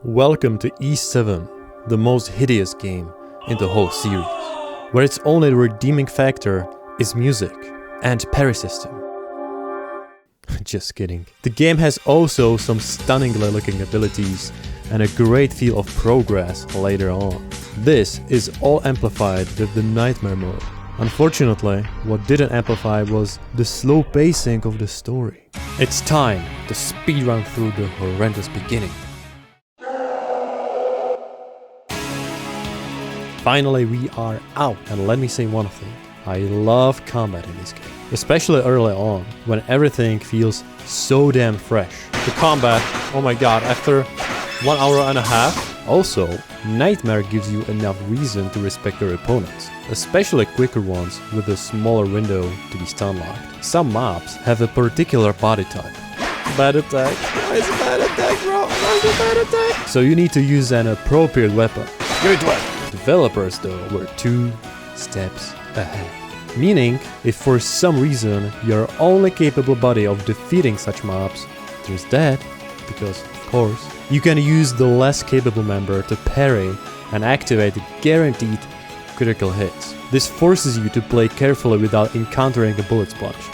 Welcome to E7, the most hideous game in the whole series, where its only redeeming factor is music and parry system. Just kidding. The game has also some stunningly looking abilities and a great feel of progress later on. This is all amplified with the Nightmare mode. Unfortunately, what didn't amplify was the slow pacing of the story. It's time to speedrun through the horrendous beginning. Finally, we are out, and let me say one thing. I love combat in this game, especially early on, when everything feels so damn fresh. The combat, oh my god, after 1 hour and a half. Also, Nightmare gives you enough reason to respect your opponents, especially quicker ones with a smaller window to be stun locked. Some mobs have a particular body type. Bad attack. Why is it bad attack, bro? Why is it bad attack? So you need to use an appropriate weapon. Give it to us. Developers, though, were 2 steps ahead. Meaning, if for some reason your only capable body of defeating such mobs is dead, because of course, you can use the less capable member to parry and activate guaranteed critical hits. This forces you to play carefully without encountering a bullet sponge.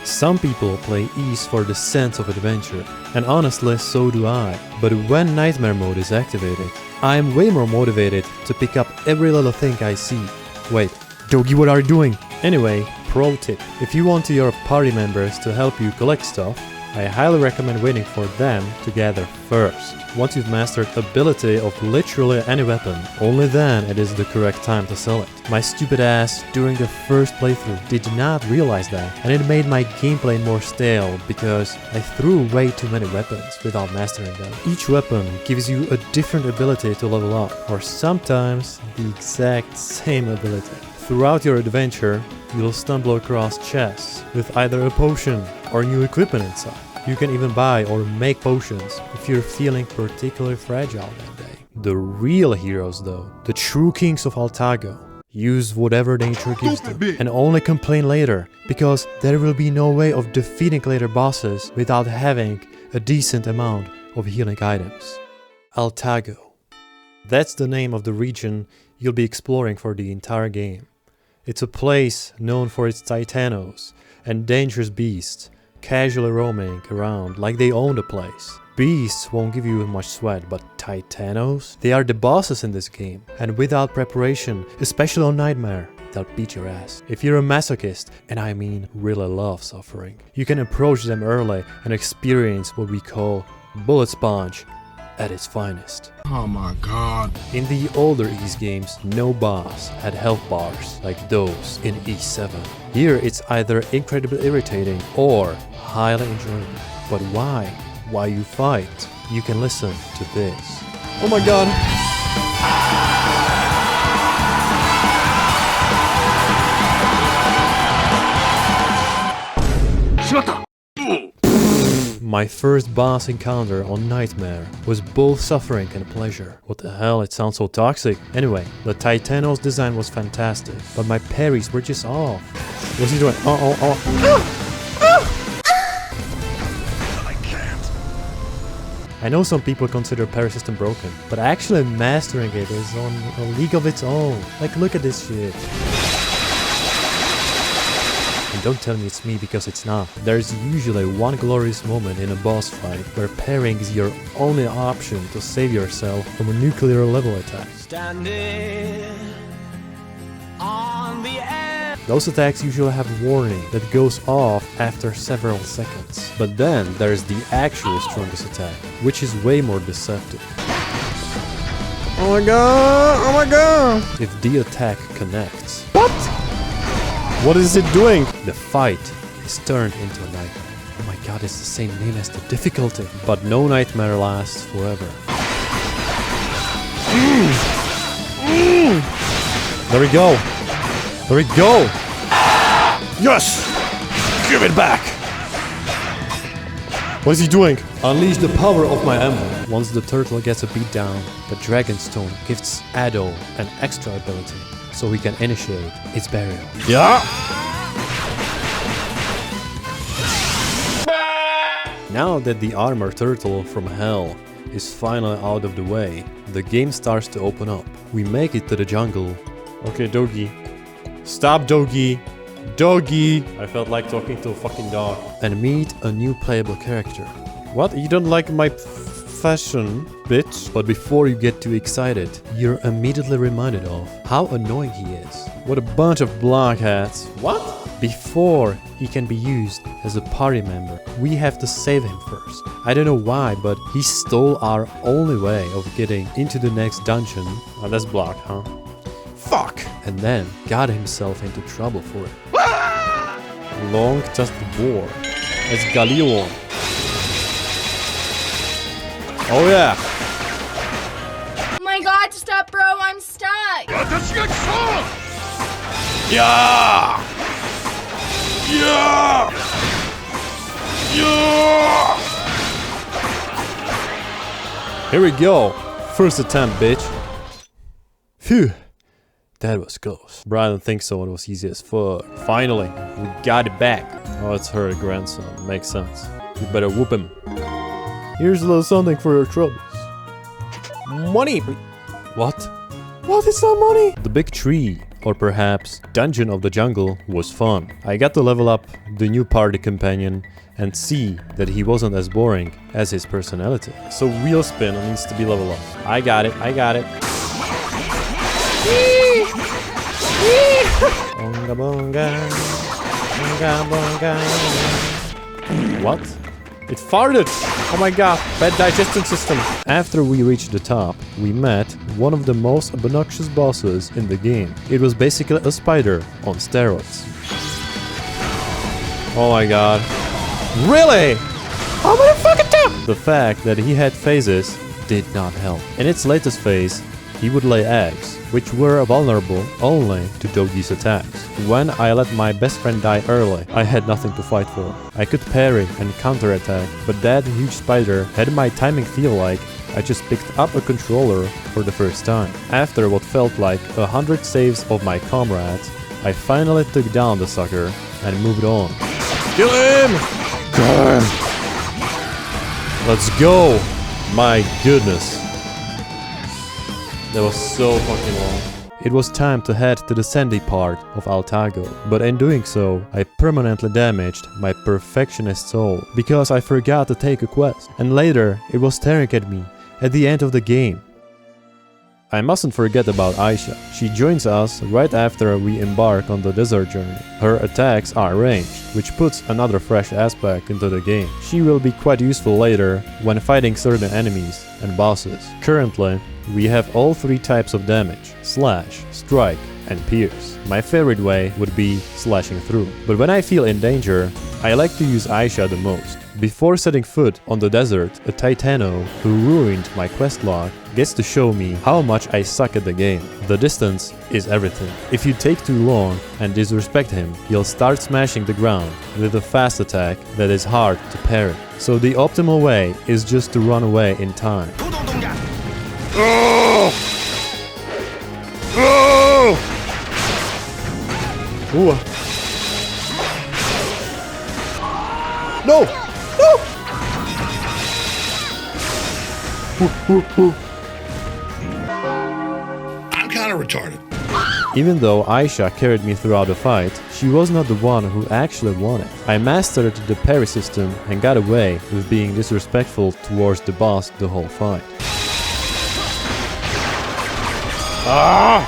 Some people play Ease for the sense of adventure, and honestly so do I. But when Nightmare mode is activated, I am way more motivated to pick up every little thing I see. Wait, Dogi, what are you doing? Anyway, pro tip. If you want your party members to help you collect stuff, I highly recommend waiting for them to gather first. Once you've mastered ability of literally any weapon, only then it is the correct time to sell it. My stupid ass during the first playthrough did not realize that, and it made my gameplay more stale because I threw way too many weapons without mastering them. Each weapon gives you a different ability to level up, or sometimes the exact same ability. Throughout your adventure, you'll stumble across chests with either a potion or new equipment inside. You can even buy or make potions if you're feeling particularly fragile that day. The real heroes though, the true kings of Altago, use whatever nature gives them and only complain later, because there will be no way of defeating later bosses without having a decent amount of healing items. Altago. That's the name of the region you'll be exploring for the entire game. It's a place known for its Titanos and dangerous beasts casually roaming around like they own the place. Beasts won't give you much sweat, but Titanos? They are the bosses in this game, and without preparation, especially on Nightmare, they'll beat your ass. If you're a masochist, and I mean really love suffering, you can approach them early and experience what we call bullet sponge at its finest. Oh my god. In the older Ys games, no boss had health bars like those in E7. Here it's either incredibly irritating or highly enjoyable. But why? Why you fight? You can listen to this. Oh my god! My first boss encounter on Nightmare was both suffering and pleasure. What the hell, it sounds so toxic. Anyway, the Titanos design was fantastic, but my parries were just off. What's he doing? I can't. I know some people consider parry system broken, but actually mastering it is on a league of its own. Like, look at this shit. And don't tell me it's me, because it's not. There's usually one glorious moment in a boss fight where parrying is your only option to save yourself from a nuclear level attack. Those attacks usually have a warning that goes off after several seconds. But then there's the actual strongest attack, which is way more deceptive. Oh my god! Oh my god! If the attack connects. What? What is it doing? The fight is turned into a nightmare. Oh my god, it's the same name as the difficulty. But no nightmare lasts forever. There we go. There we go. Yes! Give it back! What is he doing? Unleash the power of my emblem. Once the turtle gets a beat down, the Dragonstone gives Ado an extra ability, so he can initiate its burial. Yeah! Now that the armor turtle from hell is finally out of the way, the game starts to open up. We make it to the jungle. Okay, Doggy. Stop, Doggy! Doggy! I felt like talking to a fucking dog. And meet a new playable character. What? You don't like my fashion, bitch? But before you get too excited, you're immediately reminded of how annoying he is. What a bunch of blockheads. What? Before he can be used as a party member, we have to save him first. I don't know why, but he stole our only way of getting into the next dungeon. Oh, that's blocked, huh? Fuck! And then got himself into trouble for it. Long just bore. It's Galileo. Oh yeah! Oh my god, stop, bro, I'm stuck! Yeah! Yeah! Yeah! Here we go. First attempt, bitch. Phew. That was close. But I don't think so. It was easy as fuck. Finally, we got it back. Oh, it's her grandson. Makes sense. You better whoop him. Here's a little something for your troubles. Money! What? What is that money? The big tree, or perhaps Dungeon of the Jungle, was fun. I got to level up the new party companion and see that he wasn't as boring as his personality. So wheel spin needs to be leveled up. I got it, I got it. Bonga bonga, bonga bonga. What? It farted! Oh my god, bad digestion system. After we reached the top, we met one of the most obnoxious bosses in the game. It was basically a spider on steroids. Oh my god. Really? How many fucking times? The fact that he had phases did not help. In its latest phase, he would lay eggs, which were vulnerable only to Doggy's attacks. When I let my best friend die early, I had nothing to fight for. I could parry and counterattack, but that huge spider had my timing feel like I just picked up a controller for the first time. After what felt like 100 saves of my comrades, I finally took down the sucker and moved on. Kill him! Kill him! Let's go! My goodness. That was so fucking long. It was time to head to the sandy part of Altago, but in doing so, I permanently damaged my perfectionist soul because I forgot to take a quest, and later it was staring at me at the end of the game. I mustn't forget about Aisha. She joins us right after we embark on the desert journey. Her attacks are ranged, which puts another fresh aspect into the game. She will be quite useful later when fighting certain enemies and bosses. Currently, we have all three types of damage: slash, strike, and pierce. My favorite way would be slashing through. But when I feel in danger, I like to use Aisha the most. Before setting foot on the desert, a Titano who ruined my quest log gets to show me how much I suck at the game. The distance is everything. If you take too long and disrespect him, he'll start smashing the ground with a fast attack that is hard to parry. So the optimal way is just to run away in time. Oh! Oh! Ooh. No! No! I'm kind of retarded. Even though Aisha carried me throughout the fight, she was not the one who actually won it. I mastered the parry system and got away with being disrespectful towards the boss the whole fight. Ah!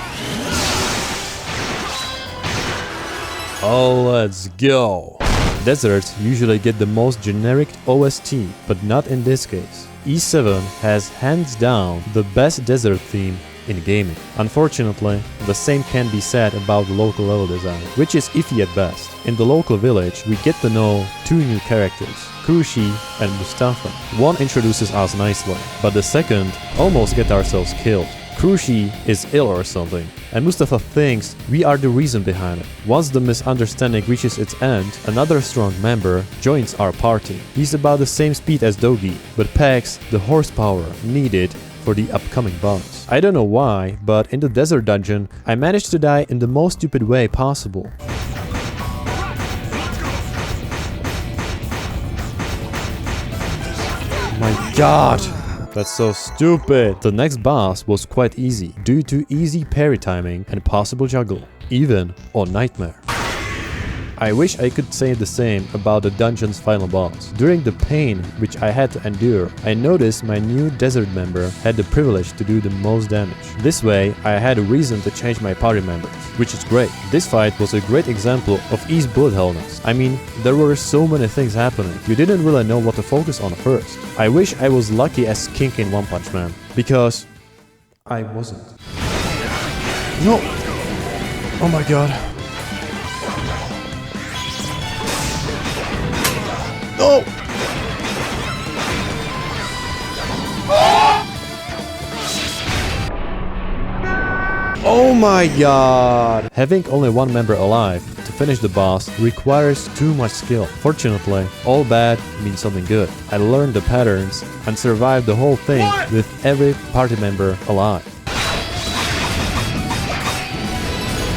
Oh, let's go! Deserts usually get the most generic OST, but not in this case. E7 has hands down the best desert theme in gaming. Unfortunately, the same can be said about the local level design, which is iffy at best. In the local village, we get to know two new characters, Krushi and Mustafa. One introduces us nicely, but the second almost get ourselves killed. Krushi is ill or something, and Mustafa thinks we are the reason behind it. Once the misunderstanding reaches its end, another strong member joins our party. He's about the same speed as Dogi, but packs the horsepower needed for the upcoming boss. I don't know why, but in the desert dungeon, I managed to die in the most stupid way possible. My god! That's so stupid. The next boss was quite easy due to easy parry timing and possible juggle, even on Nightmare. I wish I could say the same about the dungeon's final boss. During the pain which I had to endure, I noticed my new desert member had the privilege to do the most damage. This way, I had a reason to change my party members, which is great. This fight was a great example of easy bullet hellness. I mean, there were so many things happening, you didn't really know what to focus on first. I wish I was lucky as King in One Punch Man, because I wasn't. No! Oh my god. No! Oh my god! Having only one member alive to finish the boss requires too much skill. Fortunately, all bad means something good. I learned the patterns and survived the whole thing with every party member alive.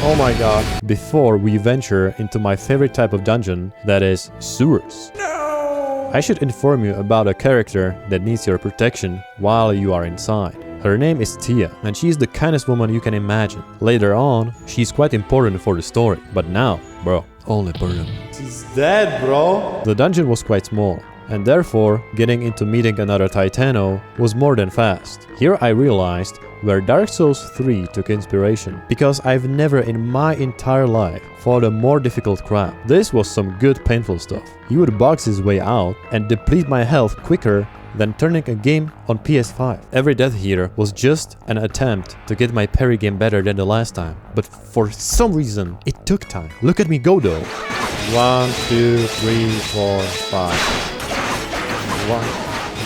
Oh my god. Before we venture into my favorite type of dungeon, that is sewers. I should inform you about a character that needs your protection while you are inside. Her name is Tia, and she is the kindest woman you can imagine. Later on, she's quite important for the story, but now, bro, only burden. She's dead, bro. The dungeon was quite small, and therefore, getting into meeting another Titano was more than fast. Here I realized where Dark Souls 3 took inspiration, because I've never in my entire life fought a more difficult crap. This was some good painful stuff. He would box his way out and deplete my health quicker than turning a game on PS5. Every death here was just an attempt to get my parry game better than the last time, but for some reason it took time. Look at me go though. 1, 2, 3, 4, 5.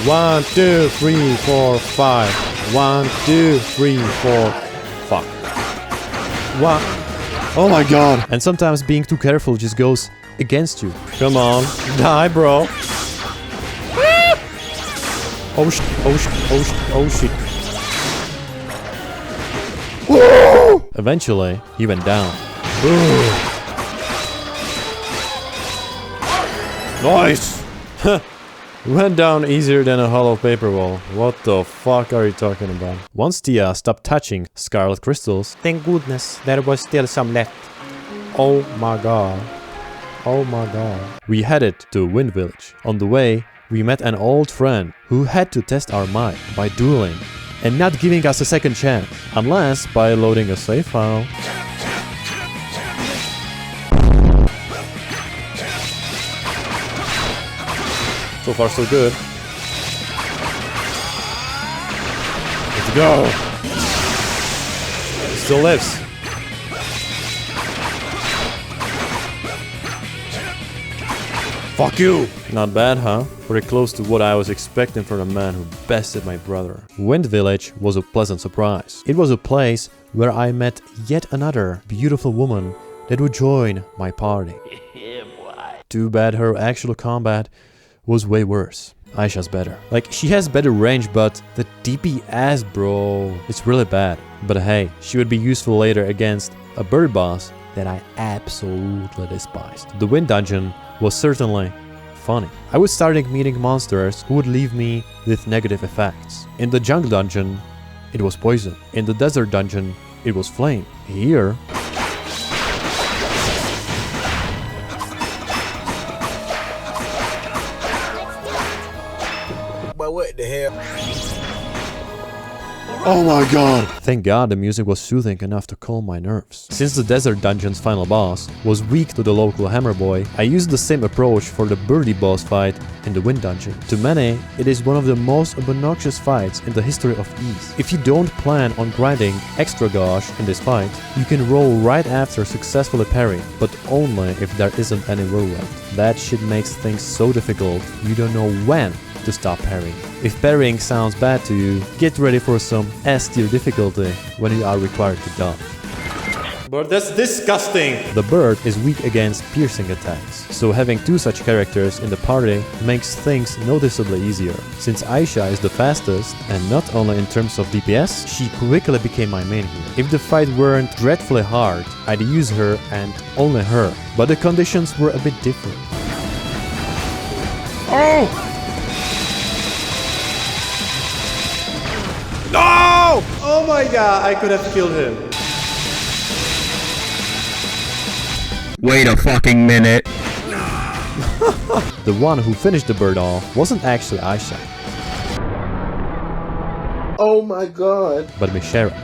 1, 2, 3, 4, 5. 1, 2, 3, 4. Fuck. 1. Oh my god. And sometimes being too careful just goes against you. Come on. Die, bro. Oh shit, oh shit, oh shit, oh shit. Whoa! Eventually, he went down. Nice! Went down easier than a hollow paper wall. What the fuck are you talking about? Once Tia stopped touching scarlet crystals, Thank goodness there was still some left. Oh my god. Oh my god. we headed to Wind Village. On the way, we met an old friend who had to test our might by dueling and not giving us a second chance, unless by loading a save file. So far so good. Let's go. He still lives. Fuck you! Not bad, huh? Pretty close to what I was expecting from a man who bested my brother. Wind Village was a pleasant surprise. It was a place where I met yet another beautiful woman that would join my party. Too bad her actual combat was way worse. Aisha's better. Like, she has better range, but the DPS, bro, it's really bad. But hey, she would be useful later against a bird boss that I absolutely despised. The Wind Dungeon was certainly funny. I was starting meeting monsters who would leave me with negative effects. In the Jungle Dungeon, it was poison. In the Desert Dungeon, it was flame. Here, But what the hell? Oh my god. thank God the music was soothing enough to calm my nerves. Since the Desert Dungeon's final boss was weak to the local Hammer Boy, I used the same approach for the Birdie boss fight in the Wind Dungeon. To many, it is one of the most obnoxious fights in the history of ease. If you don't plan on grinding extra gosh in this fight, you can roll right after successfully parrying, but only if there isn't any whirlwind. That shit makes things so difficult, you don't know when to stop parrying. If parrying sounds bad to you, get ready for some S-tier difficulty when you are required to dodge. But that's disgusting. The bird is weak against piercing attacks, so having two such characters in the party makes things noticeably easier. Since Aisha is the fastest, and not only in terms of DPS, she quickly became my main hero. If the fight weren't dreadfully hard, I'd use her and only her, but the conditions were a bit different. Oh! No! Oh my god, I could have killed him. Wait a fucking minute. The one who finished the bird off wasn't actually Aisha, Oh my god. but Mishera.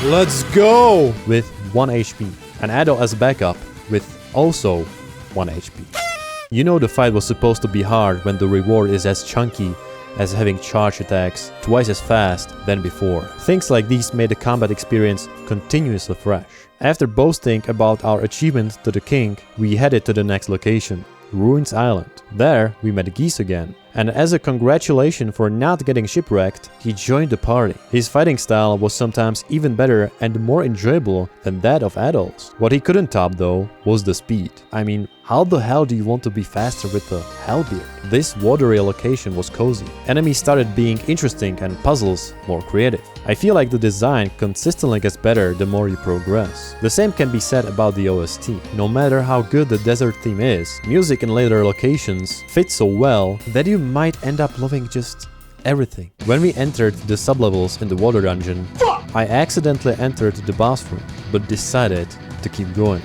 Let's go! With 1 HP. And Ado as backup with also 1 HP. You know the fight was supposed to be hard when the reward is as chunky as having charge attacks twice as fast than before. Things like these made the combat experience continuously fresh. After boasting about our achievement to the king, we headed to the next location, Ruins Island. There we met Geese again, and as a congratulation for not getting shipwrecked, he joined the party. His fighting style was sometimes even better and more enjoyable than that of adults. What he couldn't top though was the speed. I mean, how the hell do you want to be faster with the Hellbeard? This watery location was cozy. Enemies started being interesting and puzzles more creative. I feel like the design consistently gets better the more you progress. The same can be said about the OST. No matter how good the desert theme is, music in later locations fits so well that you might end up loving just everything. When we entered the sublevels in the water dungeon, I accidentally entered the boss room, but decided to keep going.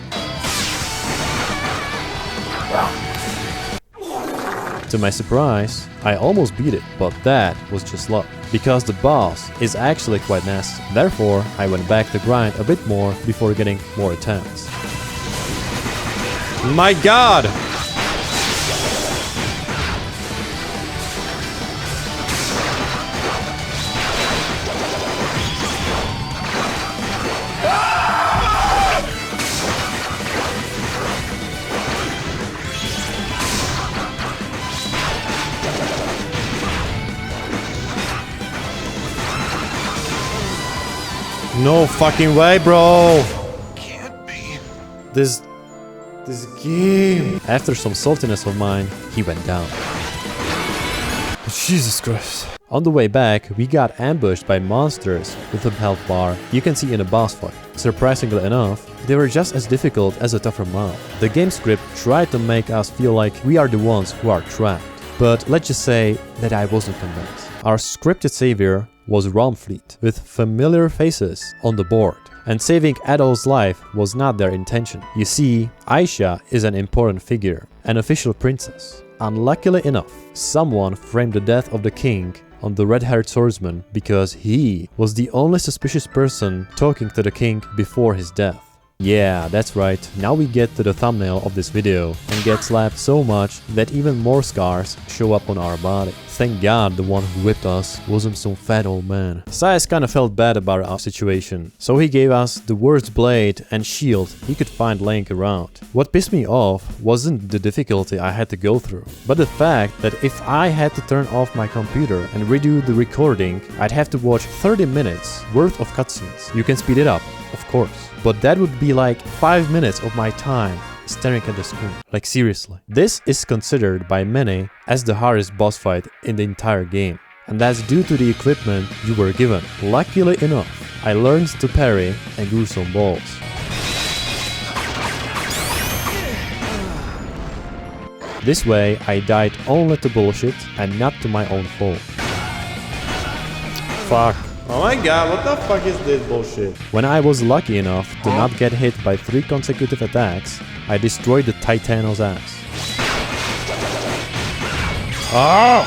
To my surprise, I almost beat it, but that was just luck, because the boss is actually quite nasty. Therefore, I went back to grind a bit more before getting more attempts. My god! No fucking way, bro! Can't be. This game. After some saltiness of mine, he went down. Jesus Christ. On the way back, we got ambushed by monsters with a health bar you can see in a boss fight. Surprisingly enough, they were just as difficult as a tougher mob. The game script tried to make us feel like we are the ones who are trapped. But let's just say that I wasn't convinced. Our scripted savior was Romfleet, with familiar faces on the board. And saving Adol's life was not their intention. You see, Aisha is an important figure, an official princess. Unluckily enough, someone framed the death of the king on the red-haired swordsman because he was the only suspicious person talking to the king before his death. Yeah, that's right, now we get to the thumbnail of this video and get slapped so much that even more scars show up on our body. Thank God the one who whipped us wasn't some fat old man. Sias kinda felt bad about our situation, so he gave us the worst blade and shield he could find laying around. What pissed me off wasn't the difficulty I had to go through, but the fact that if I had to turn off my computer and redo the recording, I'd have to watch 30 minutes worth of cutscenes. You can speed it up, of course, but that would be like 5 minutes of my time staring at the screen. Like seriously. This is considered by many as the hardest boss fight in the entire game. And that's due to the equipment you were given. Luckily enough, I learned to parry and grew some balls. This way I died only to bullshit and not to my own fault. Fuck. Oh my god, what the fuck is this bullshit? When I was lucky enough to not get hit by 3 consecutive attacks, I destroyed the Titanos' ass. Oh!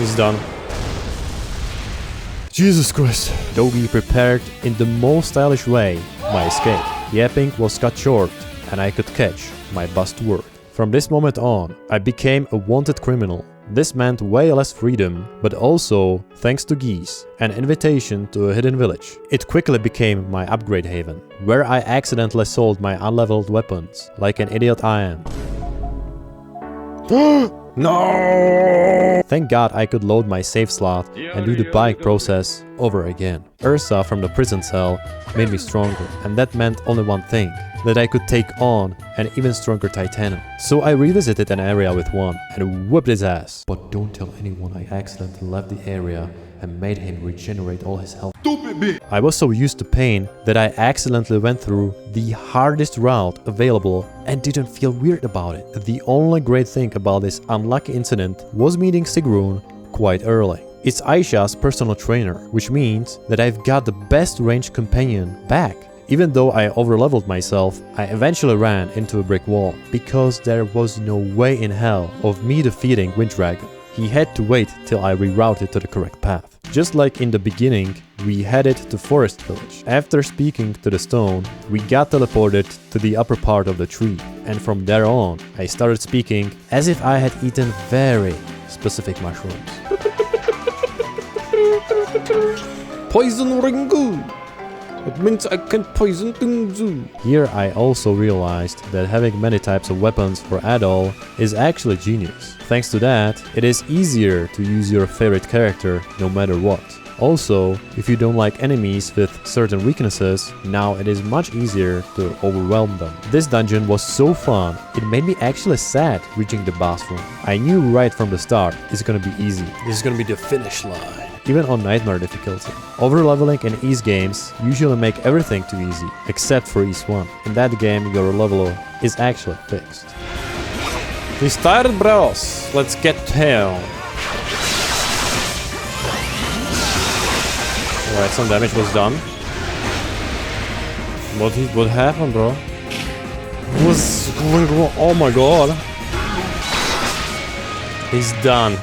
It's done. Jesus Christ. Though we prepared in the most stylish way my escape. Yapping was cut short and I could catch my bus to work. From this moment on, I became a wanted criminal. This meant way less freedom, but also, thanks to Geese, an invitation to a hidden village. It quickly became my upgrade haven, where I accidentally sold my unleveled weapons, like an idiot I am. No! Thank God I could load my save slot and do the buying process over again. Ursa from the prison cell made me stronger, and that meant only one thing, that I could take on an even stronger Titano. So I revisited an area with one and whooped his ass. But don't tell anyone I accidentally left the area and made him regenerate all his health. I was so used to pain that I accidentally went through the hardest route available and didn't feel weird about it. The only great thing about this unlucky incident was meeting Sigrun quite early. It's Aisha's personal trainer, which means that I've got the best ranged companion back. Even though I overleveled myself, I eventually ran into a brick wall because there was no way in hell of me defeating Winddragon. He had to wait till I rerouted to the correct path. Just like in the beginning, we headed to Forest Village. After speaking to the stone, we got teleported to the upper part of the tree, and from there on, I started speaking as if I had eaten very specific mushrooms. Poison Ringu! It means I can poison things. Here I also realized that having many types of weapons for Adol is actually genius. Thanks to that, it is easier to use your favorite character no matter what. Also, if you don't like enemies with certain weaknesses, now it is much easier to overwhelm them. This dungeon was so fun, it made me actually sad reaching the boss room. I knew right from the start it's gonna be easy. This is gonna be the finish line. Even on Nightmare difficulty. Overleveling in Ease games usually make everything too easy, except for Ease 1. In that game, your level is actually fixed. We started, bros. Let's get down. Alright, some damage was done. What happened, bro? What's going on? Oh my god. He's done.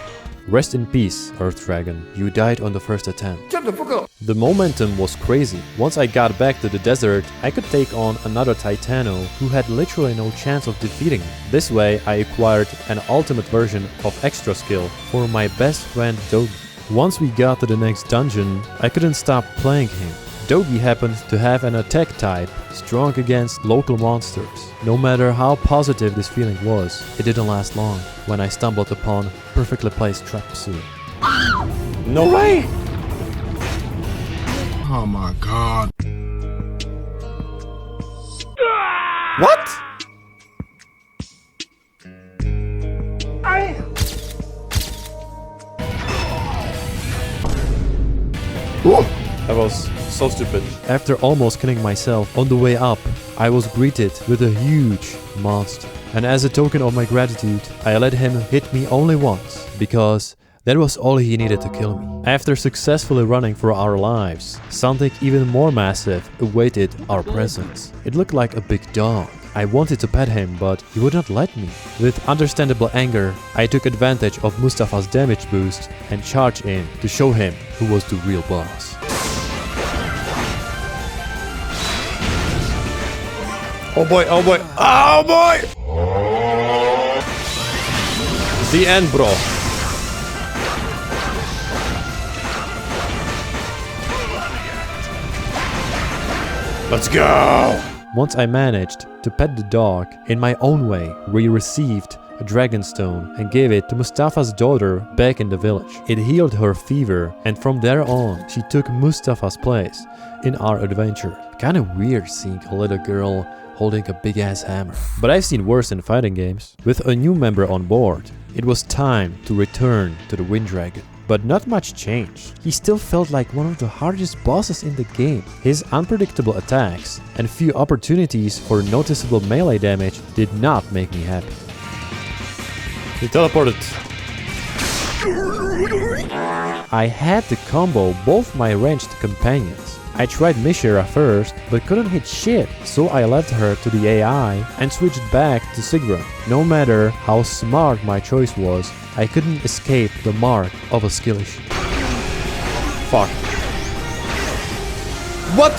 Rest in peace, Earth Dragon. You died on the first attempt. Shut the fuck up. The momentum was crazy. Once I got back to the desert, I could take on another Titano who had literally no chance of defeating me. This way, I acquired an ultimate version of extra skill for my best friend Dogi. Once we got to the next dungeon, I couldn't stop playing him. Dogi happened to have an attack type strong against local monsters. No matter how positive this feeling was, it didn't last long when I stumbled upon perfectly placed trap suit. No way! Oh my god. What? That was so stupid. After almost killing myself on the way up, I was greeted with a huge monster. And as a token of my gratitude, I let him hit me only once, because that was all he needed to kill me. After successfully running for our lives, something even more massive awaited our presence. It looked like a big dog. I wanted to pet him, but he would not let me. With understandable anger, I took advantage of Mustafa's damage boost and charged in to show him who was the real boss. Oh boy, oh boy, oh boy! The end, bro. Let's go! Once I managed to pet the dog in my own way, we received a dragonstone and gave it to Mustafa's daughter back in the village. It healed her fever, and from there on, she took Mustafa's place in our adventure. Kinda weird seeing a little girl holding a big ass hammer. But I've seen worse in fighting games. With a new member on board, it was time to return to the Winddragon. But not much changed. He still felt like one of the hardest bosses in the game. His unpredictable attacks and few opportunities for noticeable melee damage did not make me happy. He teleported. I had to combo both my ranged companions. I tried Mishira first, but couldn't hit shit, so I left her to the AI and switched back to Sigrun. No matter how smart my choice was, I couldn't escape the mark of a skill issue. Fuck. What?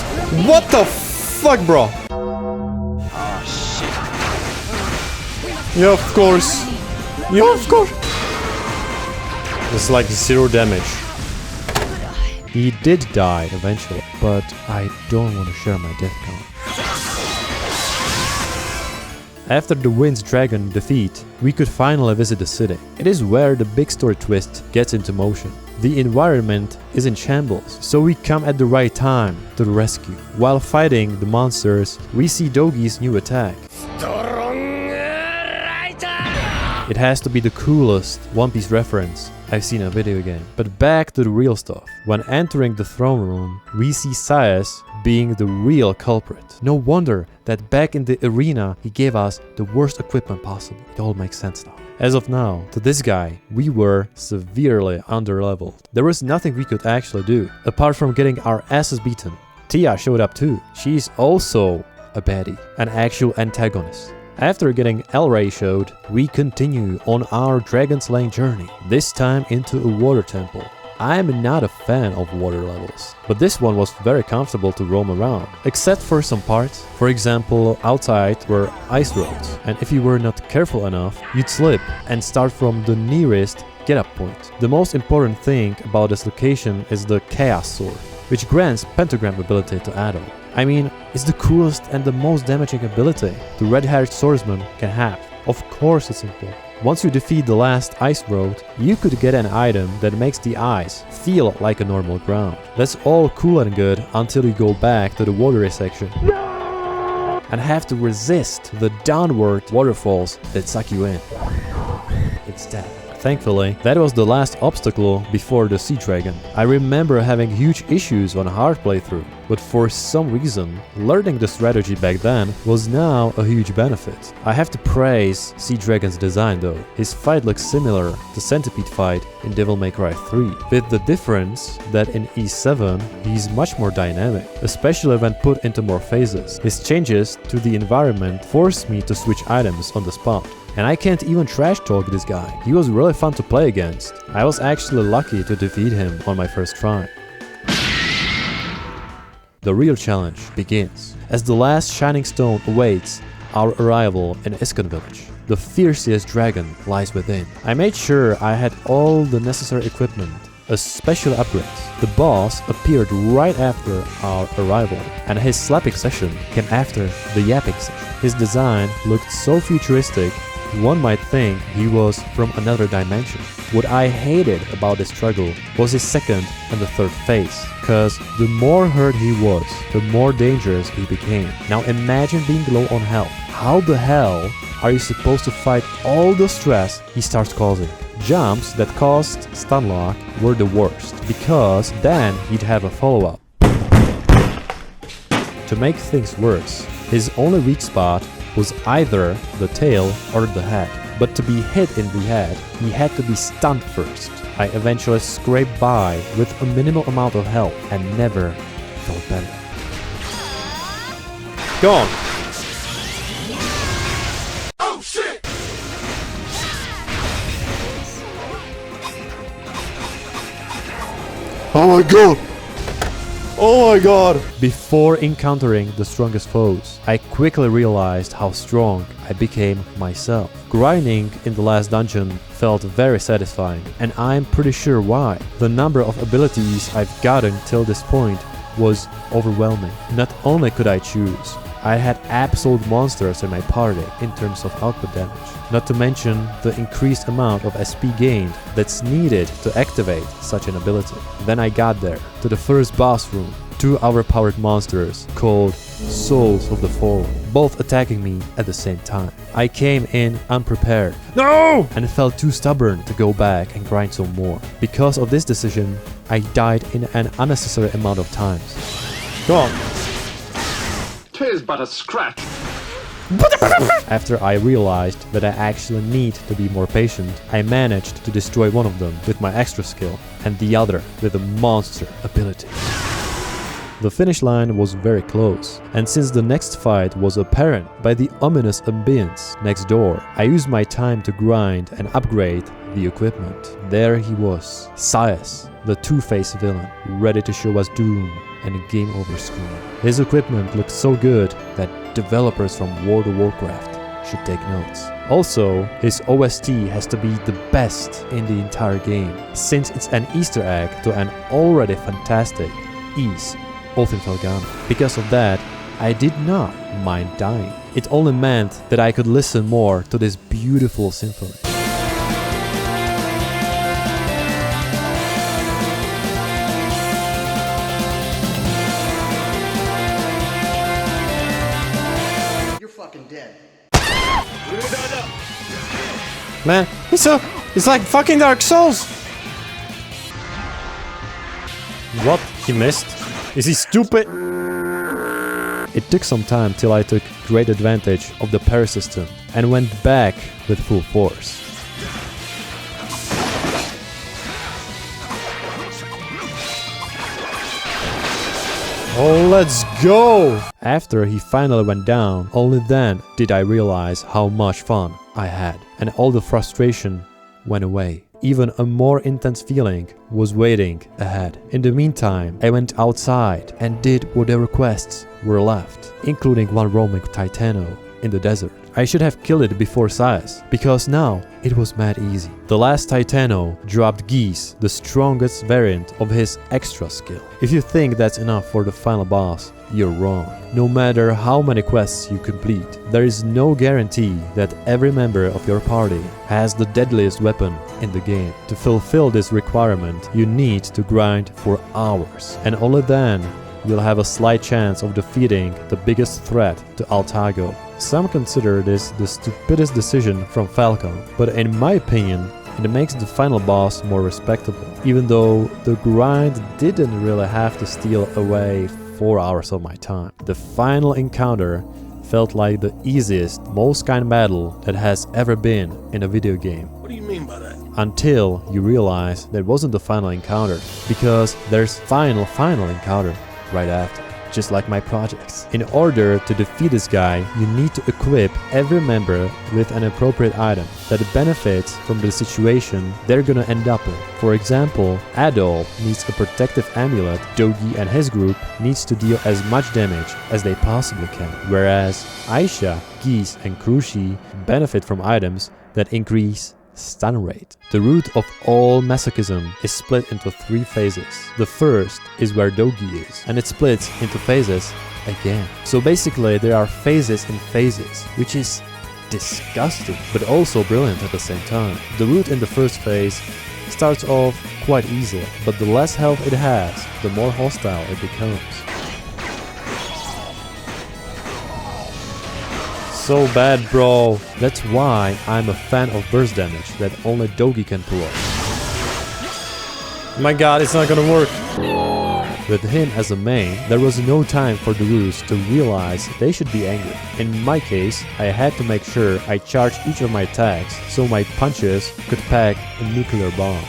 What the fuck, bro? Oh shit. Yeah, of course. Yeah, of course. It's like 0 damage. He did die eventually, but I don't want to share my death count. After the Winddragon defeat, we could finally visit the city. It is where the big story twist gets into motion. The environment is in shambles, so we come at the right time to the rescue. While fighting the monsters, we see Dogi's new attack. It has to be the coolest One Piece reference I've seen a video game. But back to the real stuff. When entering the throne room, we see Sias being the real culprit. No wonder that back in the arena he gave us the worst equipment possible. It all makes sense now. As of now, to this guy, we were severely underleveled. There was nothing we could actually do, apart from getting our asses beaten. Tia showed up too. She's also a baddie, an actual antagonist. After getting El-ratioed, we continue on our dragon slaying journey, this time into a water temple. I am not a fan of water levels, but this one was very comfortable to roam around, except for some parts. For example, outside were ice roads, and if you were not careful enough, you'd slip and start from the nearest get-up point. The most important thing about this location is the Chaos Sword, which grants Pentagram ability to Ado. I mean, it's the coolest and the most damaging ability the red-haired swordsman can have. Of course it's important. Once you defeat the last ice road, you could get an item that makes the ice feel like a normal ground. That's all cool and good until you go back to the watery section and have to resist the downward waterfalls that suck you in. It's death. Thankfully, that was the last obstacle before the Sea Dragon. I remember having huge issues on a hard playthrough, but for some reason, learning the strategy back then was now a huge benefit. I have to praise Sea Dragon's design though. His fight looks similar to Centipede fight in Devil May Cry 3, with the difference that in E7 he's much more dynamic, especially when put into more phases. His changes to the environment forced me to switch items on the spot. And I can't even trash talk this guy. He was really fun to play against. I was actually lucky to defeat him on my first try. The real challenge begins, as the last shining stone awaits our arrival in Iskon village. The fiercest dragon lies within. I made sure I had all the necessary equipment, especially upgrades. The boss appeared right after our arrival, and his slapping session came after the yapping session. His design looked so futuristic, one might think he was from another dimension. What I hated about this struggle was his second and the third phase, cause the more hurt he was, the more dangerous he became. Now imagine being low on health. How the hell are you supposed to fight all the stress he starts causing? Jumps that caused stunlock were the worst, because then he'd have a follow-up. To make things worse, his only weak spot was either the tail or the head. But to be hit in the head, he had to be stunned first. I eventually scraped by with a minimal amount of health and never felt better. Go on! Oh shit! Oh my god! Oh my god! Before encountering the strongest foes, I quickly realized how strong I became myself. Grinding in the last dungeon felt very satisfying, and I'm pretty sure why. The number of abilities I've gotten till this point was overwhelming. Not only could I choose, I had absolute monsters in my party in terms of output damage. Not to mention the increased amount of SP gained that's needed to activate such an ability. Then I got there, to the first boss room. 2 overpowered monsters called Souls of the Fallen, both attacking me at the same time. I came in unprepared. No! And felt too stubborn to go back and grind some more. Because of this decision, I died in an unnecessary amount of times. Go on! 'Tis but a scratch. After I realized that I actually need to be more patient, I managed to destroy one of them with my extra skill and the other with a monster ability. The finish line was very close, and since the next fight was apparent by the ominous ambience next door, I used my time to grind and upgrade the equipment. There he was, Sias, the two-faced villain, ready to show us doom and a game over screen. His equipment looked so good that developers from World of Warcraft should take notes. Also, his OST has to be the best in the entire game, since it's an Easter egg to an already fantastic East of Felgana. Because of that, I did not mind dying. It only meant that I could listen more to this beautiful symphony. You're fucking dead. Man, it's like fucking Dark Souls! What? He missed? Is he stupid? It took some time till I took great advantage of the parry system and went back with full force. Oh, let's go! After he finally went down, only then did I realize how much fun I had, and all the frustration went away. Even a more intense feeling was waiting ahead. In the meantime, I went outside and did whatever quests were left, including one roaming Titano in the desert. I should have killed it before Sias, because now it was mad easy. The last Titano dropped Geese, the strongest variant of his extra skill. If you think that's enough for the final boss, you're wrong. No matter how many quests you complete, there is no guarantee that every member of your party has the deadliest weapon in the game. To fulfill this requirement, you need to grind for hours, and only then you'll have a slight chance of defeating the biggest threat to Altago. Some consider this the stupidest decision from Falcon, but in my opinion, it makes the final boss more respectable, even though the grind didn't really have to steal away 4 hours of my time. The final encounter felt like the easiest, most kind battle that has ever been in a video game. What do you mean by that? Until you realize that wasn't the final encounter, because there's final encounter right after. Just like my projects. In order to defeat this guy, you need to equip every member with an appropriate item that benefits from the situation they're gonna end up in. For example, Adol needs a protective amulet, Dogi and his group needs to deal as much damage as they possibly can, whereas Aisha, Geese and Krushi benefit from items that increase stun rate. The root of all masochism is split into 3 phases. The first is where Dogi is, and it splits into phases again. So basically there are phases in phases, which is disgusting, but also brilliant at the same time. The root in the first phase starts off quite easily, but the less health it has, the more hostile it becomes. So bad, bro. That's why I'm a fan of burst damage that only Dogi can pull off. My god, it's not gonna work. With him as a main, there was no time for the Roos to realize they should be angry. In my case, I had to make sure I charged each of my attacks so my punches could pack a nuclear bomb.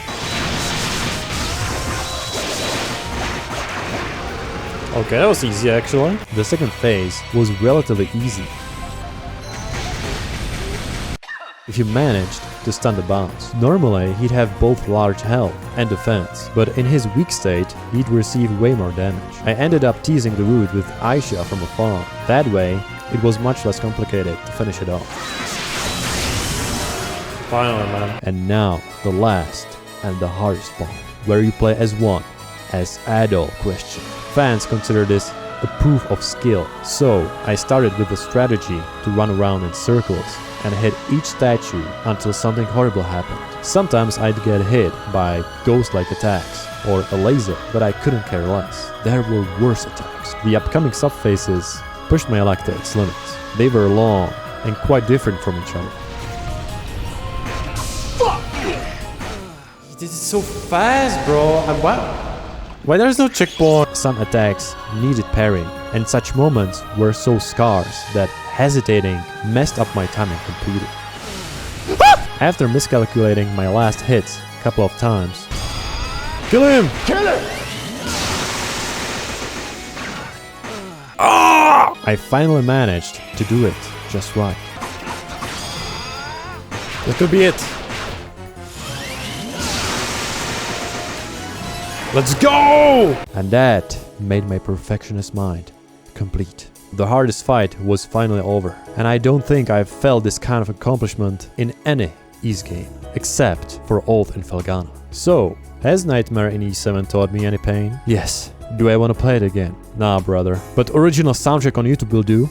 Okay, that was easy actually. The second phase was relatively easy if you managed to stun the bounce. Normally, he'd have both large health and defense, but in his weak state, he'd receive way more damage. I ended up teasing the root with Aisha from afar. That way, it was much less complicated to finish it off. Finally, man. And now, the last and the hardest part, where you play as one, as Adol Christian. Fans consider this a proof of skill, so I started with the strategy to run around in circles and hit each statue until something horrible happened. Sometimes I'd get hit by ghost-like attacks or a laser, but I couldn't care less. There were worse attacks. The upcoming subphases pushed my luck to its limits. They were long and quite different from each other. Fuck! He did it so fast, bro. And what? Why there's no checkpoint? Some attacks needed parrying, and such moments were so scarce that hesitating messed up my timing completely. After miscalculating my last hits a couple of times, kill him! Kill him! I finally managed to do it just right. That could be it. Let's go! And that made my perfectionist mind complete. The hardest fight was finally over, and I don't think I've felt this kind of accomplishment in any Ys game, except for Oath in Felghana. So, has Nightmare in E7 taught me any pain? Yes. Do I want to play it again? Nah, brother. But original soundtrack on YouTube will do.